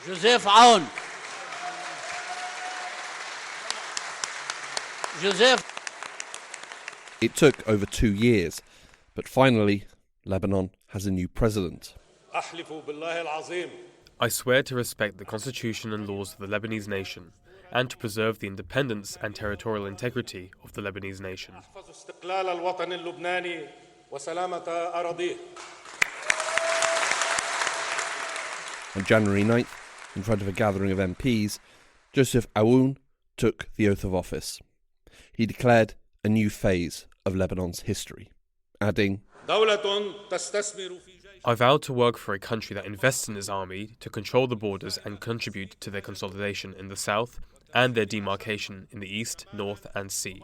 Joseph Aoun. Joseph. It took over 2 years, but finally, Lebanon has a new president. I swear to respect the constitution and laws of the Lebanese nation and to preserve the independence and territorial integrity of the Lebanese nation. On January 9th, in front of a gathering of MPs, Joseph Aoun took the oath of office. He declared a new phase of Lebanon's history, adding, I vow to work for a country that invests in its army to control the borders and contribute to their consolidation in the south and their demarcation in the east, north and sea.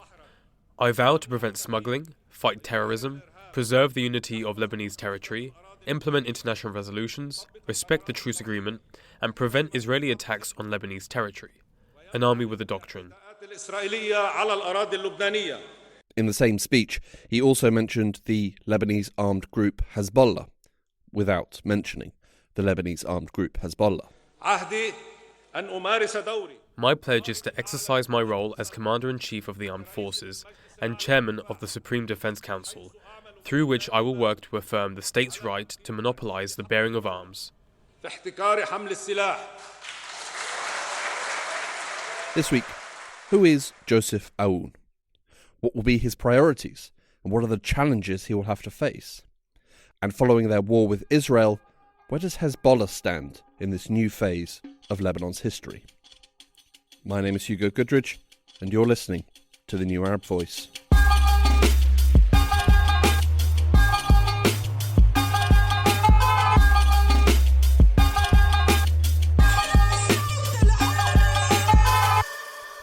I vow to prevent smuggling, fight terrorism, preserve the unity of Lebanese territory, implement international resolutions, respect the truce agreement, and prevent Israeli attacks on Lebanese territory. An army with a doctrine. In the same speech, he also mentioned the Lebanese armed group Hezbollah, without mentioning the Lebanese armed group Hezbollah. My pledge is to exercise my role as Commander-in-Chief of the Armed Forces and Chairman of the Supreme Defense Council, through which I will work to affirm the state's right to monopolize the bearing of arms. This week, who is Joseph Aoun? What will be his priorities, and what are the challenges he will have to face? And following their war with Israel, where does Hezbollah stand in this new phase of Lebanon's history? My name is Hugo Goodridge, and you're listening to The New Arab Voice.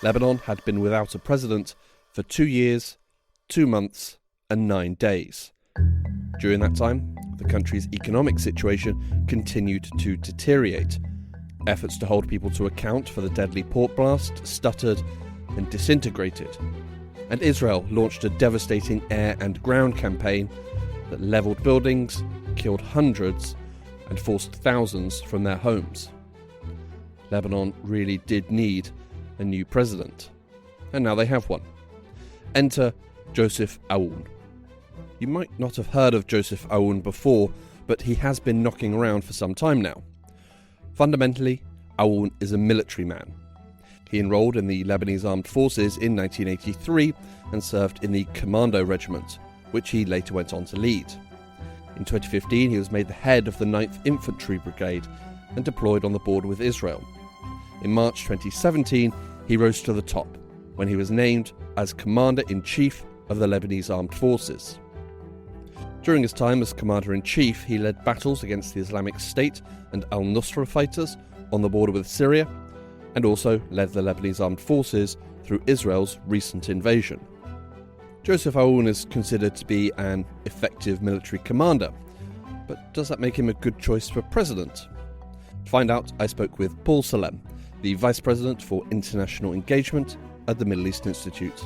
Lebanon had been without a president for 2 years, 2 months, and 9 days. During that time, the country's economic situation continued to deteriorate. Efforts to hold people to account for the deadly port blast stuttered and disintegrated. And Israel launched a devastating air and ground campaign that levelled buildings, killed hundreds, and forced thousands from their homes. Lebanon really did need a new president. And now they have one. Enter Joseph Aoun. You might not have heard of Joseph Aoun before, but he has been knocking around for some time now. Fundamentally, Aoun is a military man. He enrolled in the Lebanese Armed Forces in 1983 and served in the Commando Regiment, which he later went on to lead. In 2015, he was made the head of the 9th Infantry Brigade and deployed on the border with Israel. In March 2017, he rose to the top when he was named as Commander-in-Chief of the Lebanese Armed Forces. During his time as Commander-in-Chief, he led battles against the Islamic State and al-Nusra fighters on the border with Syria, and also led the Lebanese Armed Forces through Israel's recent invasion. Joseph Aoun is considered to be an effective military commander, but does that make him a good choice for president? To find out, I spoke with Paul Salem, the Vice President for International Engagement at the Middle East Institute.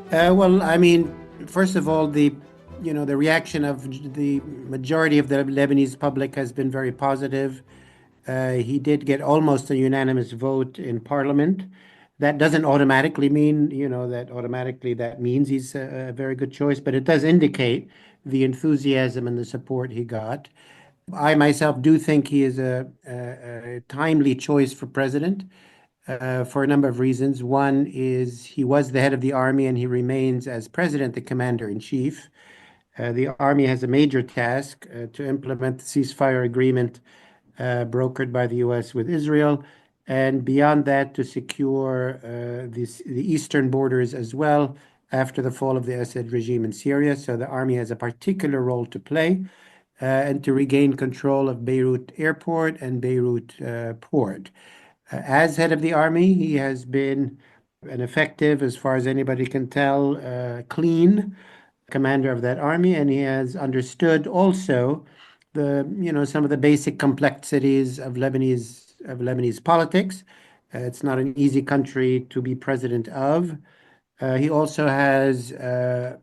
First of all, the reaction of the majority of the Lebanese public has been very positive. He did get almost a unanimous vote in Parliament. That doesn't automatically mean, that means he's a very good choice, but it does indicate the enthusiasm and the support he got. I myself do think he is a timely choice for president for a number of reasons. One is he was the head of the army and he remains as president the commander-in-chief. The army has a major task to implement the ceasefire agreement brokered by the U.S. with Israel, and beyond that to secure the eastern borders as well after the fall of the Assad regime in Syria. So the army has a particular role to play and to regain control of Beirut Airport and Beirut Port. As head of the army, he has been an effective, as far as anybody can tell, clean commander of that army, and he has understood also some of the basic complexities of Lebanese politics. It's not an easy country to be president of. He also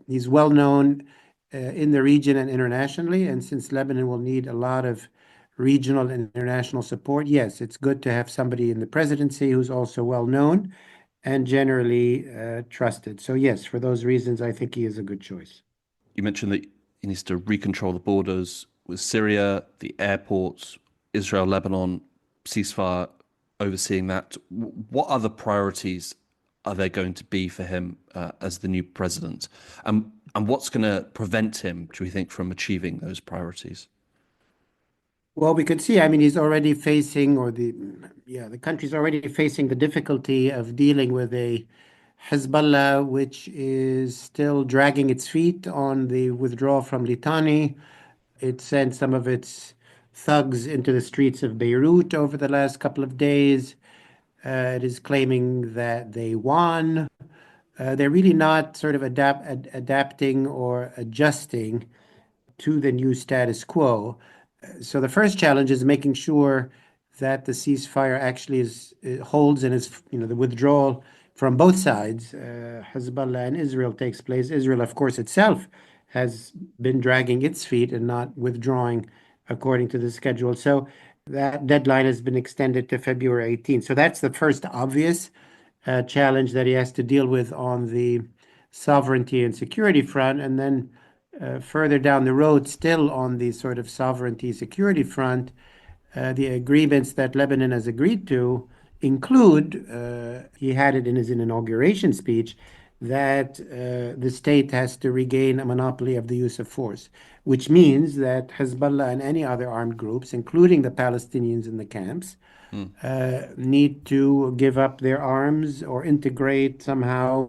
he's well known in the region and internationally, and since Lebanon will need a lot of regional and international support, yes, it's good to have somebody in the presidency who's also well known and generally trusted. So yes, for those reasons, I think he is a good choice. You mentioned that he needs to recontrol the borders with Syria, the airports, Israel, Lebanon, ceasefire, overseeing that. What other priorities are there going to be for him as the new president? And what's going to prevent him, do we think, from achieving those priorities? Well, we could see, I mean, he's already facing, the country's already facing the difficulty of dealing with a Hezbollah, which is still dragging its feet on the withdrawal from Litani. It sent some of its thugs into the streets of Beirut over the last couple of days. It is claiming that they won. They're really not sort of adapting or adjusting to the new status quo. So the first challenge is making sure that the ceasefire actually holds and is, the withdrawal from both sides, Hezbollah and Israel, takes place. Israel, of course, itself has been dragging its feet and not withdrawing according to the schedule. So that deadline has been extended to February 18th. So that's the first obvious challenge that he has to deal with on the sovereignty and security front. And then further down the road, still on the sort of sovereignty security front, the agreements that Lebanon has agreed to include, he had it in his inauguration speech, that the state has to regain a monopoly of the use of force, which means that Hezbollah and any other armed groups, including the Palestinians in the camps, need to give up their arms or integrate somehow,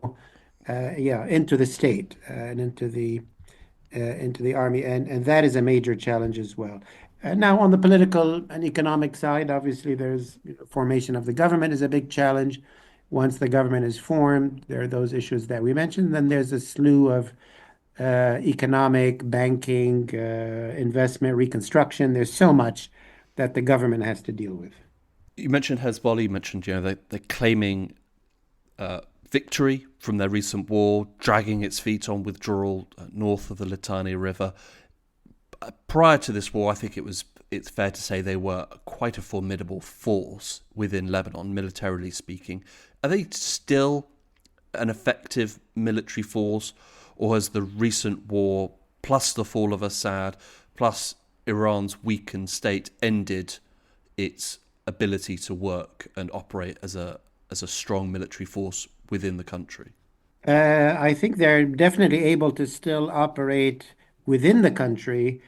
into the state and into the army, and that is a major challenge as well. Now, on the political and economic side, obviously, there's formation of the government is a big challenge. Once the government is formed, there are those issues that we mentioned. Then there's a slew of economic, banking, investment, reconstruction. There's so much that the government has to deal with. You mentioned Hezbollah. You mentioned they're claiming victory from their recent war, dragging its feet on withdrawal north of the Litani River. Prior to this war, I think it's fair to say they were quite a formidable force within Lebanon, militarily speaking. Are they still an effective military force, or has the recent war, plus the fall of Assad, plus Iran's weakened state, ended its ability to work and operate as a strong military force within the country? I think they're definitely able to still operate within the country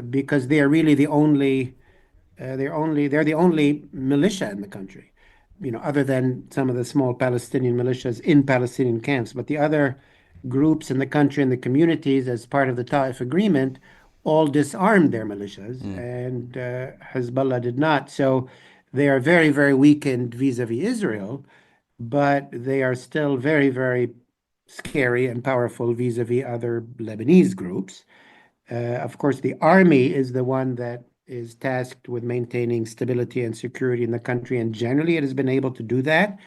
because they are really they're the only militia in the country, other than some of the small Palestinian militias in Palestinian camps. But the other groups in the country and the communities, as part of the Taif Agreement, all disarmed their militias, and Hezbollah did not. So they are very, very weakened vis-a-vis Israel, but they are still very, very scary and powerful vis-a-vis other Lebanese groups. Of course, the army is the one that is tasked with maintaining stability and security in the country, and generally it has been able to do that.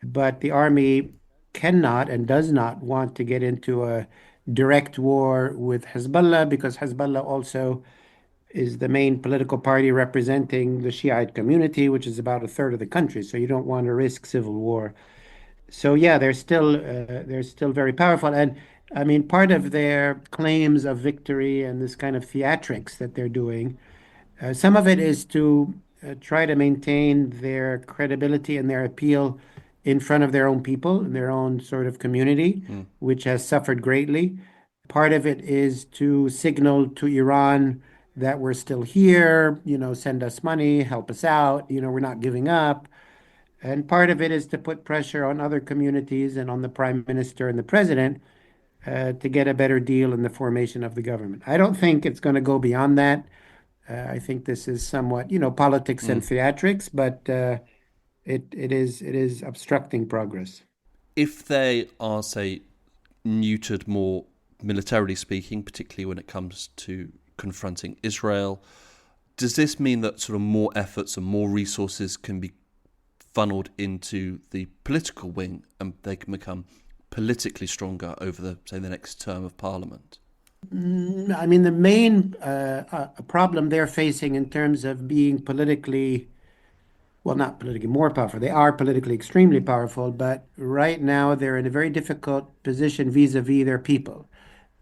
But the army cannot and does not want to get into a direct war with Hezbollah, because Hezbollah also is the main political party representing the Shiite community, which is about a third of the country. So you don't want to risk civil war. So yeah, they're still very powerful, and I mean, part of their claims of victory and this kind of theatrics that they're doing, some of it is to try to maintain their credibility and their appeal in front of their own people, in their own sort of community, which has suffered greatly. Part of it is to signal to Iran that we're still here, send us money, help us out, we're not giving up. And part of it is to put pressure on other communities and on the prime minister and the president to get a better deal in the formation of the government. I don't think it's going to go beyond that. I think this is somewhat, politics and theatrics, but it is obstructing progress. If they are, say, neutered more militarily speaking, particularly when it comes to confronting Israel, does this mean that sort of more efforts and more resources can be funneled into the political wing and they can become politically stronger over the next term of parliament? I mean, the main problem they're facing in terms of being politically, well, not politically more powerful. They are politically extremely powerful, but right now they're in a very difficult position vis-a-vis their people.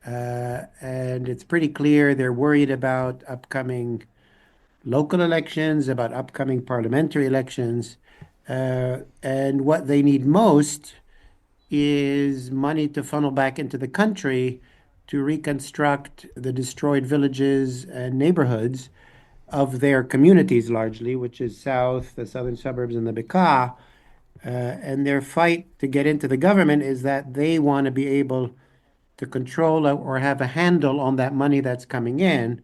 And it's pretty clear they're worried about upcoming local elections, about upcoming parliamentary elections. And what they need most is money to funnel back into the country to reconstruct the destroyed villages and neighborhoods of their communities largely, which is south, the southern suburbs, and the Bekaa. And their fight to get into the government is that they want to be able to control or have a handle on that money that's coming in,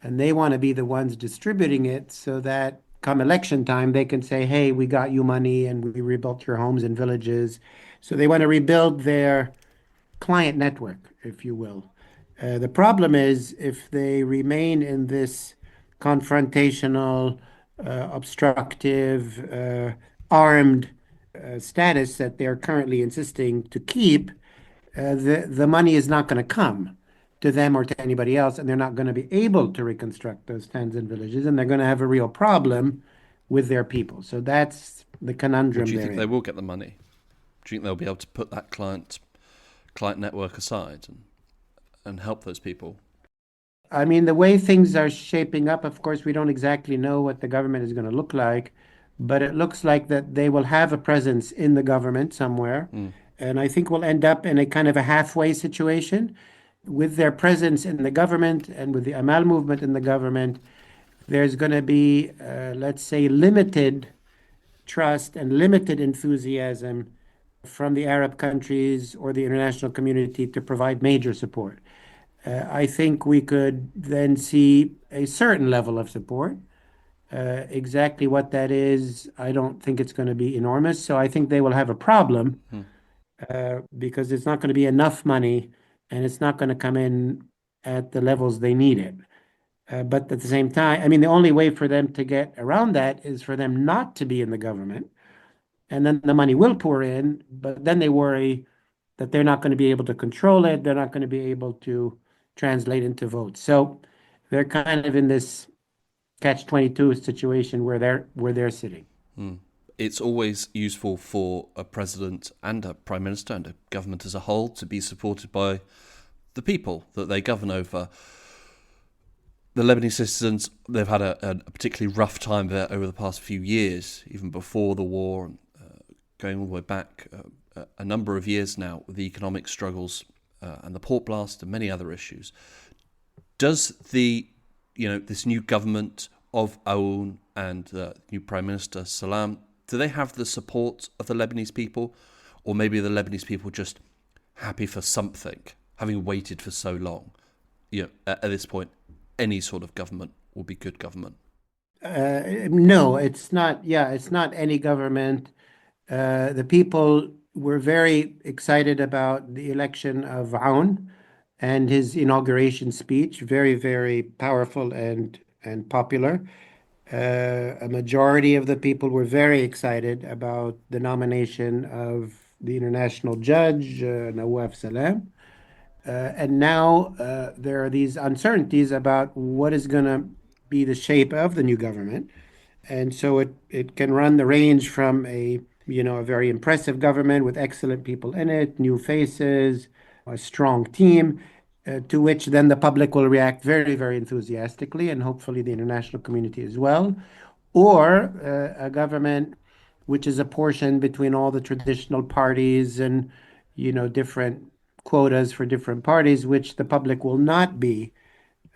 and they want to be the ones distributing it so that come election time they can say, hey, we got you money and we rebuilt your homes and villages. So they want to rebuild their client network, if you will. The problem is if they remain in this confrontational, obstructive, armed status that they're currently insisting to keep, the money is not going to come to them or to anybody else, and they're not going to be able to reconstruct those towns and villages, and they're going to have a real problem with their people. So that's the Or conundrum do you they're think they in. will get the money? Do you think they'll be able to put that client network aside and help those people? I mean, the way things are shaping up, of course, we don't exactly know what the government is going to look like, but it looks like that they will have a presence in the government somewhere. Mm. And I think we'll end up in a kind of a halfway situation with their presence in the government and with the Amal movement in the government. There's going to be, let's say, limited trust and limited enthusiasm from the Arab countries or the international community to provide major support. I think we could then see a certain level of support. Exactly what that is, I don't think it's going to be enormous. So I think they will have a problem Mm. because it's not going to be enough money and it's not going to come in at the levels they need it. But at the same time, I mean, the only way for them to get around that is for them not to be in the government. And then the money will pour in, but then they worry that they're not going to be able to control it. They're not going to be able to translate into votes. So they're kind of in this catch-22 situation where they're sitting. Mm. It's always useful for a president and a prime minister and a government as a whole to be supported by the people that they govern over. The Lebanese citizens, they've had a particularly rough time there over the past few years, even before the war, going all the way back a number of years now, with the economic struggles and the port blast and many other issues. Does this new government of Aoun and the new Prime Minister Salam, do they have the support of the Lebanese people, or maybe the Lebanese people just happy for something, having waited for so long? At this point, any sort of government will be good government. No, it's not. Yeah, it's not any government. The people were very excited about the election of Aoun and his inauguration speech. Very, very powerful and popular. A majority of the people were very excited about the nomination of the international judge, Nawaf Salam. And now there are these uncertainties about what is going to be the shape of the new government. And so it can run the range from a very impressive government with excellent people in it, new faces, a strong team, to which then the public will react very, very enthusiastically, and hopefully the international community as well. Or a government which is apportioned between all the traditional parties and, different quotas for different parties, which the public will not be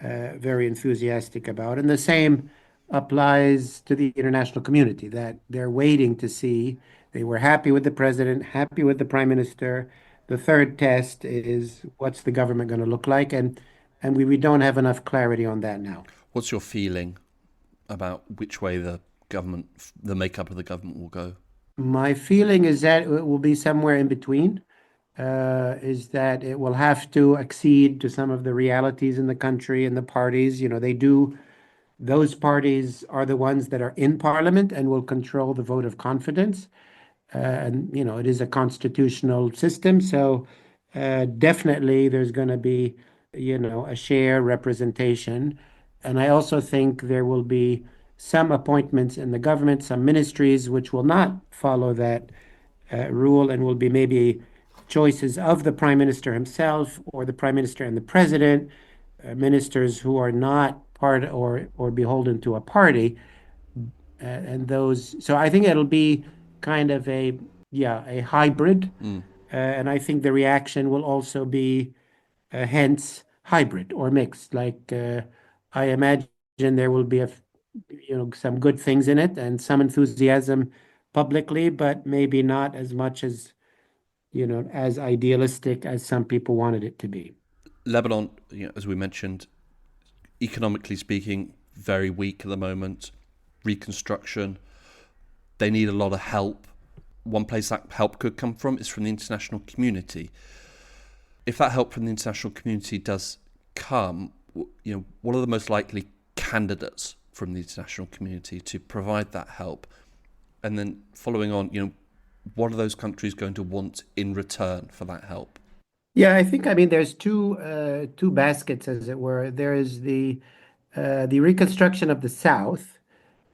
very enthusiastic about. And the same applies to the international community, that they're waiting to see. They were happy with the president, happy with the prime minister. The third test is what's the government going to look like? And we don't have enough clarity on that now. What's your feeling about which way the makeup of the government will go? My feeling is that it will be somewhere in between. Is that it will have to accede to some of the realities in the country and the parties. Those parties are the ones that are in parliament and will control the vote of confidence. And it is a constitutional system. So definitely there's going to be a share representation. And I also think there will be some appointments in the government, some ministries which will not follow that rule and will be maybe choices of the prime minister himself or the prime minister and the president, ministers who are not part or beholden to a party. And those, so I think it'll be kind of a hybrid. And I think the reaction will also be hence hybrid or mixed. Like I imagine there will be some good things in it and some enthusiasm publicly, but maybe not as much as idealistic as some people wanted it to be. Lebanon, as we mentioned, economically speaking, very weak at the moment. Reconstruction, they need a lot of help. One place that help could come from is from the international community. If that help from the international community does come, what are the most likely candidates from the international community to provide that help? And then following on, what are those countries going to want in return for that help? Yeah, I mean there's two baskets, as it were. There is the reconstruction of the South,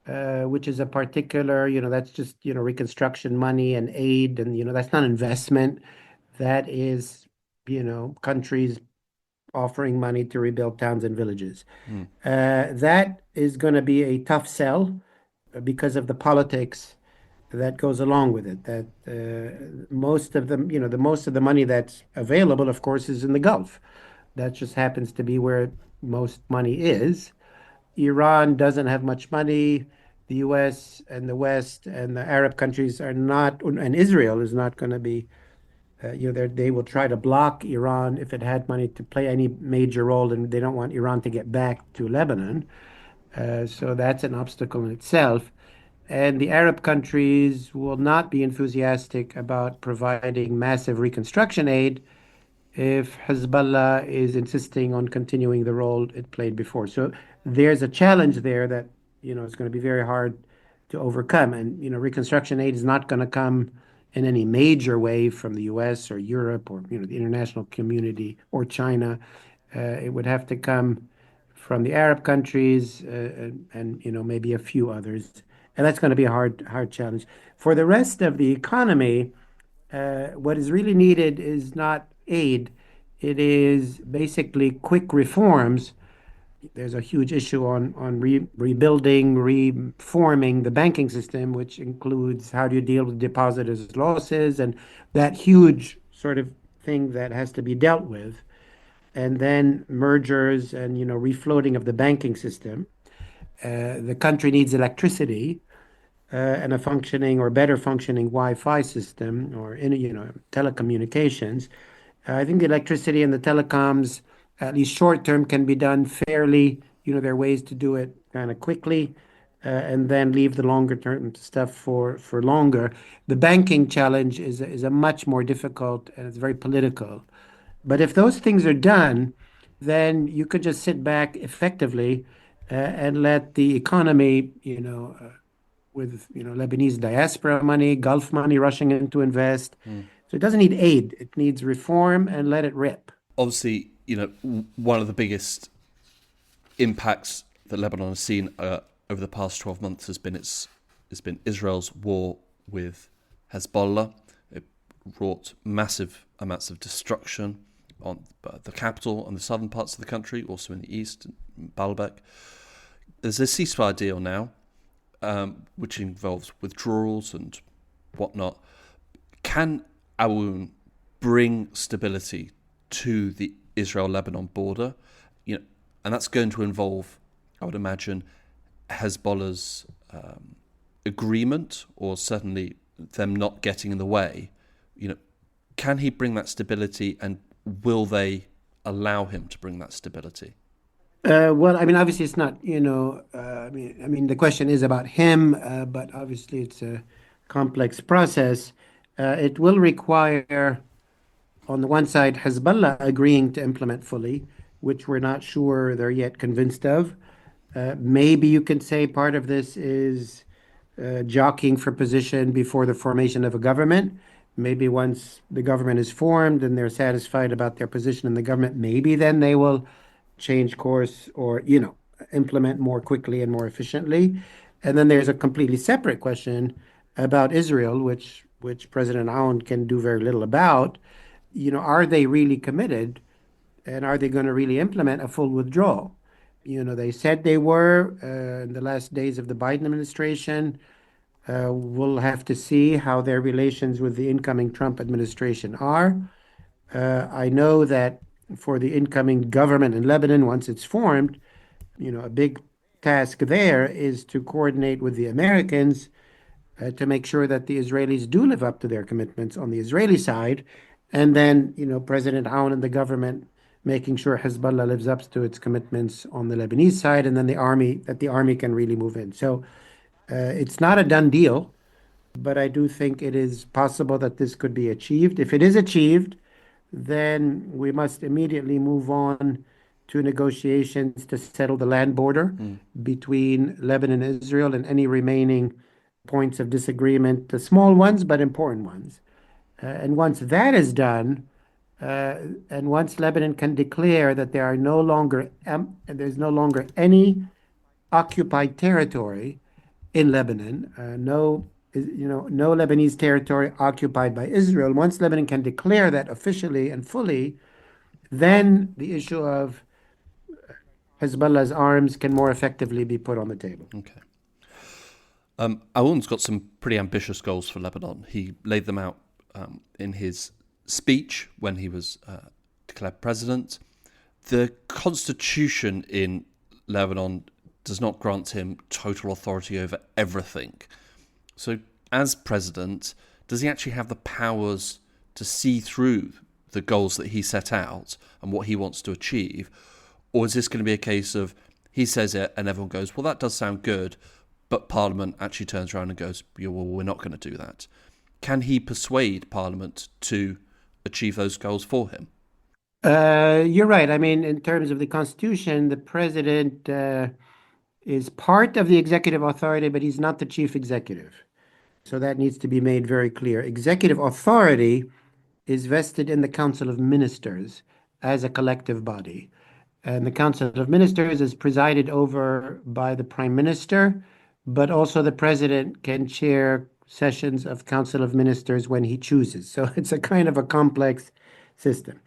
which is a particular, that's just, reconstruction money and aid, and, that's not investment. That is, countries offering money to rebuild towns and villages. That is going to be a tough sell because of the politics that goes along with it. That most of them, the most of the money that's available, of course, is in the Gulf. That just happens to be where most money is. Iran doesn't have much money. The US and the West and the Arab countries are not, and Israel is not going to be, they will try to block Iran if it had money to play any major role, and they don't want Iran to get back to Lebanon. So that's an obstacle in itself. And the Arab countries will not be enthusiastic about providing massive reconstruction aid if Hezbollah is insisting on continuing the role it played before. So there's a challenge there that, is going to be very hard to overcome. And, reconstruction aid is not going to come in any major way from the US or Europe or, the international community or China. It would have to come from the Arab countries and maybe a few others. And that's going to be a hard challenge. For the rest of the economy, what is really needed is not aid. It is basically quick reforms. There's a huge issue on rebuilding, reforming the banking system, which includes how do you deal with depositors' losses and that huge sort of thing that has to be dealt with. And then mergers and, refloating of the banking system. The country needs electricity and a functioning or better functioning Wi-Fi system or telecommunications. I think the electricity and the telecoms, at least short term, can be done fairly. There are ways to do it kind of quickly, and then leave the longer term stuff for longer. The banking challenge is a much more difficult and it's very political. But if those things are done, then you could just sit back effectively and let the economy, with Lebanese diaspora money, Gulf money rushing in to invest. So it doesn't need aid; it needs reform and let it rip. Obviously, one of the biggest impacts that Lebanon has seen over the past 12 months has been Israel's war with Hezbollah. It wrought massive amounts of destruction on the capital and the southern parts of the country, also in the east, Baalbek. There's a ceasefire deal now, which involves withdrawals and whatnot. Can Aoun bring stability to the Israel-Lebanon border? And that's going to involve, I would imagine, Hezbollah's agreement, or certainly them not getting in the way. Can he bring that stability, and will they allow him to bring that stability? Well, I mean, obviously, it's not. The question is about him, but obviously, it's a complex process. It will require, on the one side, Hezbollah agreeing to implement fully, which we're not sure they're yet convinced of. Maybe you can say part of this is jockeying for position before the formation of a government. Maybe once the government is formed and they're satisfied about their position in the government, maybe then they will change course or, implement more quickly and more efficiently. And then there's a completely separate question about Israel, which President Aoun can do very little about. Are they really committed and are they going to really implement a full withdrawal? They said they were in the last days of the Biden administration. We'll have to see how their relations with the incoming Trump administration are. I know that for the incoming government in Lebanon, once it's formed, a big task there is to coordinate with the Americans to make sure that the Israelis do live up to their commitments on the Israeli side. And then, President Aoun and the government making sure Hezbollah lives up to its commitments on the Lebanese side, and then the army can really move in. So it's not a done deal, but I do think it is possible that this could be achieved. If it is achieved, then we must immediately move on to negotiations to settle the land border between Lebanon and Israel and any remaining points of disagreement, the small ones, but important ones. And once that is done, and once Lebanon can declare that there's no longer any occupied territory in Lebanon, no Lebanese territory occupied by Israel. Once Lebanon can declare that officially and fully, then the issue of Hezbollah's arms can more effectively be put on the table. Okay. Aoun's got some pretty ambitious goals for Lebanon. He laid them out in his speech when he was declared president. The constitution in Lebanon does not grant him total authority over everything. So as president, does he actually have the powers to see through the goals that he set out and what he wants to achieve? Or is this going to be a case of he says it and everyone goes, well, that does sound good, but Parliament actually turns around and goes, yeah, well, we're not going to do that. Can he persuade Parliament to achieve those goals for him? You're right. I mean, in terms of the Constitution, the president is part of the executive authority, but he's not the chief executive. So that needs to be made very clear. Executive authority is vested in the Council of Ministers as a collective body. And the Council of Ministers is presided over by the Prime Minister, but also the president can chair sessions of Council of Ministers when he chooses. So it's a kind of a complex system.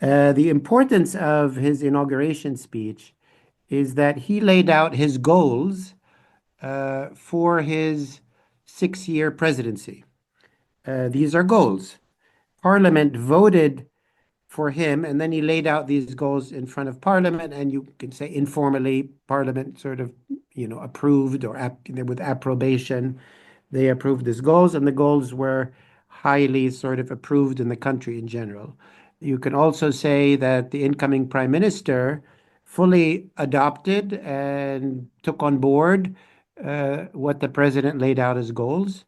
The importance of his inauguration speech is that he laid out his goals for his 6-year presidency. These are goals. Parliament voted for him, and then he laid out these goals in front of Parliament, and you can say informally, Parliament sort of, approved or with approbation, they approved his goals, and the goals were highly sort of approved in the country in general. You can also say that the incoming prime minister fully adopted and took on board what the president laid out as goals.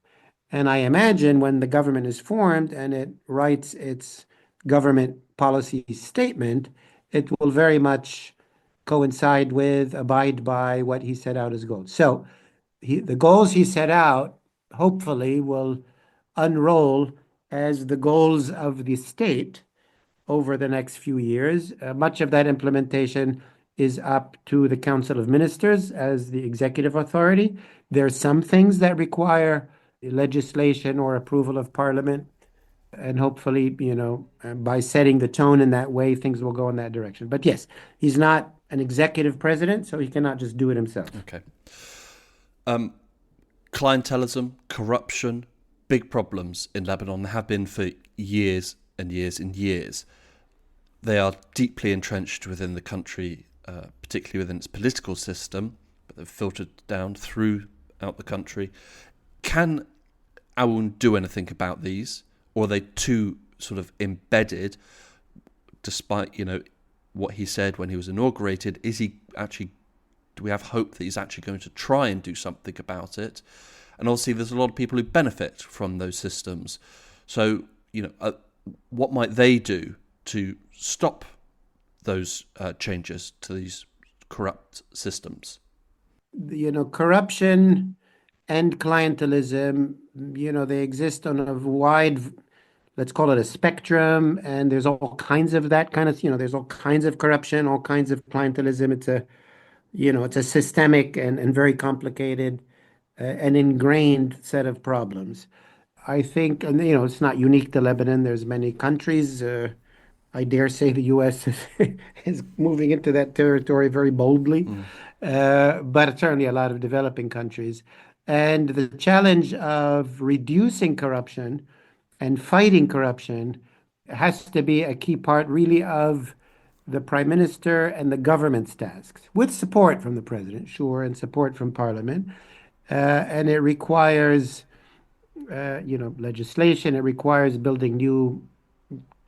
And I imagine when the government is formed and it writes its government policy statement, it will very much coincide with, abide by what he set out as goals. So the goals he set out, hopefully, will unroll as the goals of the state over the next few years. Much of that implementation is up to the Council of Ministers as the executive authority. There are some things that require legislation or approval of Parliament. And hopefully, by setting the tone in that way, things will go in that direction. But yes, he's not an executive president, so he cannot just do it himself. Okay. Clientelism, corruption, big problems in Lebanon. There have been for years and years and years. They are deeply entrenched within the country, particularly within its political system, but they've filtered down throughout the country. Can Aoun do anything about these? Or are they too sort of embedded, despite, what he said when he was inaugurated? Is he actually, do we have hope that he's actually going to try and do something about it? And obviously there's a lot of people who benefit from those systems. So, what might they do to stop those changes to these corrupt systems? Corruption and clientelism, they exist on a wide let's call it a spectrum, and there's all kinds of that kind of, there's all kinds of corruption, all kinds of clientelism. It's a systemic and very complicated and ingrained set of problems. I think, and it's not unique to Lebanon. There's many countries. I dare say the U.S. is moving into that territory very boldly, but certainly a lot of developing countries. And the challenge of reducing corruption and fighting corruption has to be a key part, really, of the prime minister and the government's tasks, with support from the president, sure, and support from parliament. And it requires, legislation. It requires building new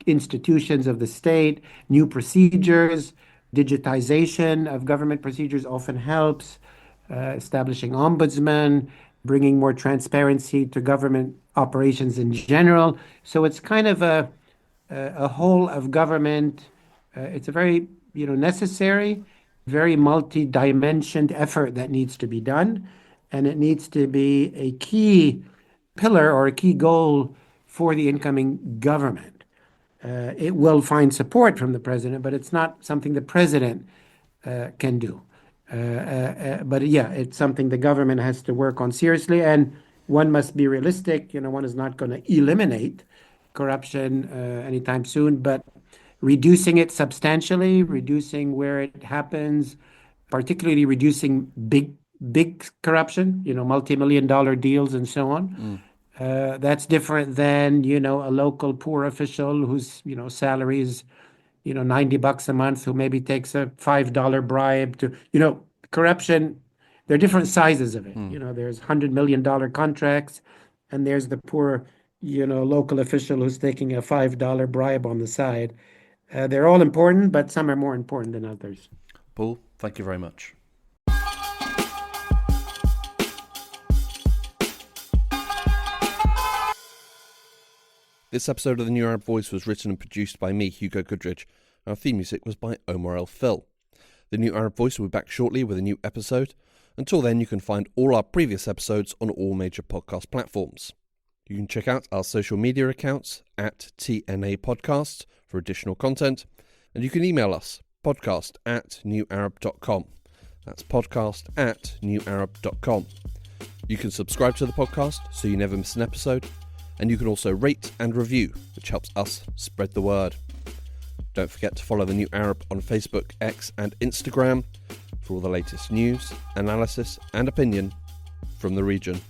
institutions of the state, new procedures. Digitization of government procedures often helps. Establishing ombudsman, bringing more transparency to government operations in general. So it's kind of a whole of government. It's a very, necessary, very multi-dimensioned effort that needs to be done, and it needs to be a key pillar or a key goal for the incoming government. It will find support from the president, but it's not something the president can do. But yeah, it's something the government has to work on seriously, and one must be realistic. One is not going to eliminate corruption anytime soon, but reducing it substantially, reducing where it happens, particularly reducing big corruption, multi-million-dollar deals and so on. That's different than, a local poor official whose, salary is, $90 a month, who maybe takes a $5 bribe to, corruption. There are different sizes of it. There's $100 million contracts, and there's the poor, local official who's taking a $5 bribe on the side. They're all important, but some are more important than others. Paul, thank you very much. This episode of The New Arab Voice was written and produced by me, Hugo Goodrich. Our theme music was by Omar El Phil. The New Arab Voice will be back shortly with a new episode. Until then, you can find all our previous episodes on all major podcast platforms. You can check out our social media accounts at TNA Podcasts for additional content, and you can email us, podcast@newarab.com. That's podcast@newarab.com. You can subscribe to the podcast so you never miss an episode, and you can also rate and review, which helps us spread the word. Don't forget to follow The New Arab on Facebook, X and Instagram for all the latest news, analysis and opinion from the region.